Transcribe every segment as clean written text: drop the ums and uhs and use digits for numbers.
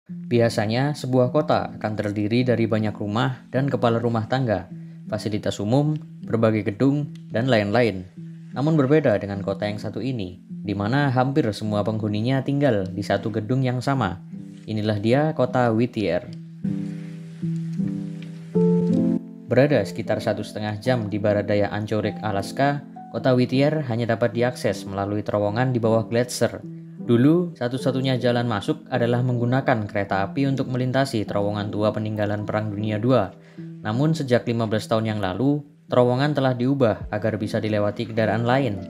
Biasanya, sebuah kota akan terdiri dari banyak rumah dan kepala rumah tangga, fasilitas umum, berbagai gedung, dan lain-lain. Namun berbeda dengan kota yang satu ini, di mana hampir semua penghuninya tinggal di satu gedung yang sama. Inilah dia kota Whittier. Berada sekitar 1,5 jam di barat daya Anchorage, Alaska, kota Whittier hanya dapat diakses melalui terowongan di bawah gletser. Dulu, satu-satunya jalan masuk adalah menggunakan kereta api untuk melintasi terowongan tua peninggalan Perang Dunia II. Namun sejak 15 tahun yang lalu, terowongan telah diubah agar bisa dilewati kendaraan lain.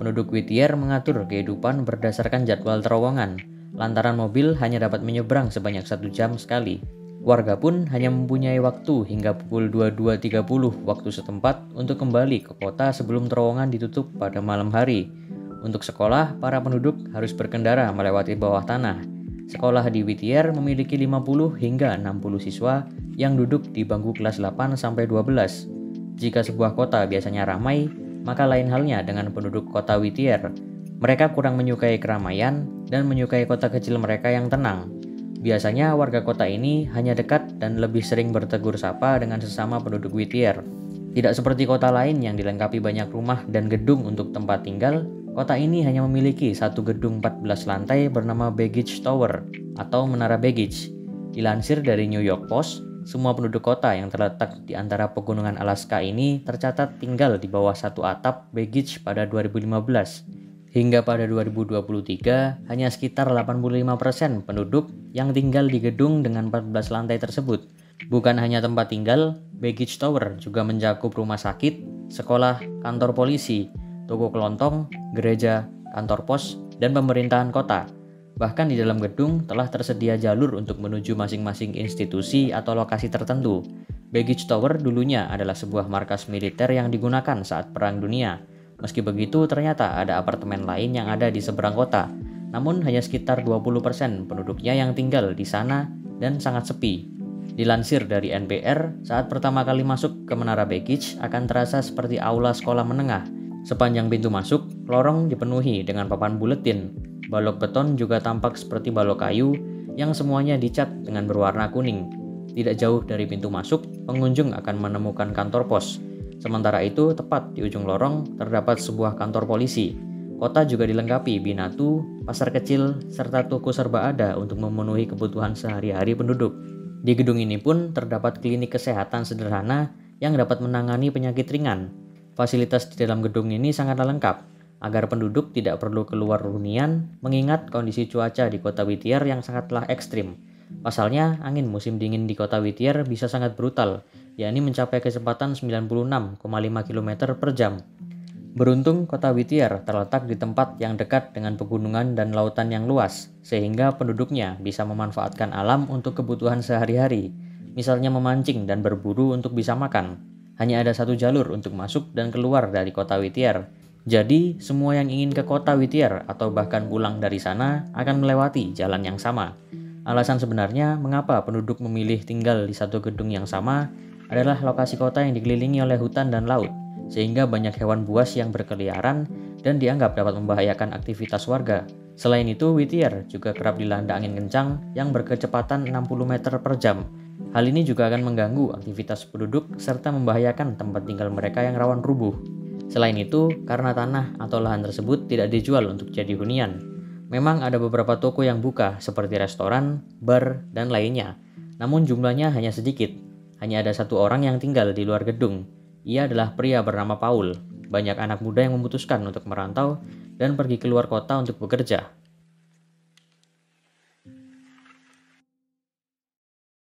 Penduduk Whittier mengatur kehidupan berdasarkan jadwal terowongan, lantaran mobil hanya dapat menyeberang sebanyak 1 jam sekali. Warga pun hanya mempunyai waktu hingga pukul 22.30 waktu setempat untuk kembali ke kota sebelum terowongan ditutup pada malam hari. Untuk sekolah, para penduduk harus berkendara melewati bawah tanah. Sekolah di Whittier memiliki 50 hingga 60 siswa yang duduk di bangku kelas 8 sampai 12. Jika sebuah kota biasanya ramai, maka lain halnya dengan penduduk kota Whittier. Mereka kurang menyukai keramaian dan menyukai kota kecil mereka yang tenang. Biasanya warga kota ini hanya dekat dan lebih sering bertegur sapa dengan sesama penduduk Whittier. Tidak seperti kota lain yang dilengkapi banyak rumah dan gedung untuk tempat tinggal, kota ini hanya memiliki satu gedung 14 lantai bernama Baggage Tower atau Menara Baggage. Dilansir dari New York Post, semua penduduk kota yang terletak di antara pegunungan Alaska ini tercatat tinggal di bawah satu atap baggage pada 2015. Hingga pada 2023, hanya sekitar 85% penduduk yang tinggal di gedung dengan 14 lantai tersebut. Bukan hanya tempat tinggal, Baggage Tower juga mencakup rumah sakit, sekolah, kantor polisi, toko kelontong, gereja, kantor pos, dan pemerintahan kota. Bahkan di dalam gedung telah tersedia jalur untuk menuju masing-masing institusi atau lokasi tertentu. Baggage Tower dulunya adalah sebuah markas militer yang digunakan saat Perang Dunia. Meski begitu, ternyata ada apartemen lain yang ada di seberang kota. Namun hanya sekitar 20% penduduknya yang tinggal di sana dan sangat sepi. Dilansir dari NPR, saat pertama kali masuk ke Menara Baggage akan terasa seperti aula sekolah menengah. Sepanjang pintu masuk, lorong dipenuhi dengan papan buletin. Balok beton juga tampak seperti balok kayu yang semuanya dicat dengan berwarna kuning. Tidak jauh dari pintu masuk, pengunjung akan menemukan kantor pos. Sementara itu, tepat di ujung lorong terdapat sebuah kantor polisi. Kota juga dilengkapi binatu, pasar kecil, serta toko serba ada untuk memenuhi kebutuhan sehari-hari penduduk. Di gedung ini pun terdapat klinik kesehatan sederhana yang dapat menangani penyakit ringan. Fasilitas di dalam gedung ini sangatlah lengkap, agar penduduk tidak perlu keluar hunian mengingat kondisi cuaca di kota Whittier yang sangatlah ekstrim. Pasalnya, angin musim dingin di kota Whittier bisa sangat brutal, yakni mencapai kecepatan 96,5 km per jam. Beruntung, kota Whittier terletak di tempat yang dekat dengan pegunungan dan lautan yang luas, sehingga penduduknya bisa memanfaatkan alam untuk kebutuhan sehari-hari, misalnya memancing dan berburu untuk bisa makan. Hanya ada satu jalur untuk masuk dan keluar dari kota Whittier. Jadi, semua yang ingin ke kota Whittier atau bahkan pulang dari sana akan melewati jalan yang sama. Alasan sebenarnya mengapa penduduk memilih tinggal di satu gedung yang sama adalah lokasi kota yang dikelilingi oleh hutan dan laut, sehingga banyak hewan buas yang berkeliaran dan dianggap dapat membahayakan aktivitas warga. Selain itu, Whittier juga kerap dilanda angin kencang yang berkecepatan 60 meter per jam. Hal ini juga akan mengganggu aktivitas penduduk serta membahayakan tempat tinggal mereka yang rawan rubuh. Selain itu, karena tanah atau lahan tersebut tidak dijual untuk jadi hunian, memang ada beberapa toko yang buka seperti restoran, bar, dan lainnya. Namun jumlahnya hanya sedikit. Hanya ada satu orang yang tinggal di luar gedung. Ia adalah pria bernama Paul. Banyak anak muda yang memutuskan untuk merantau dan pergi keluar kota untuk bekerja.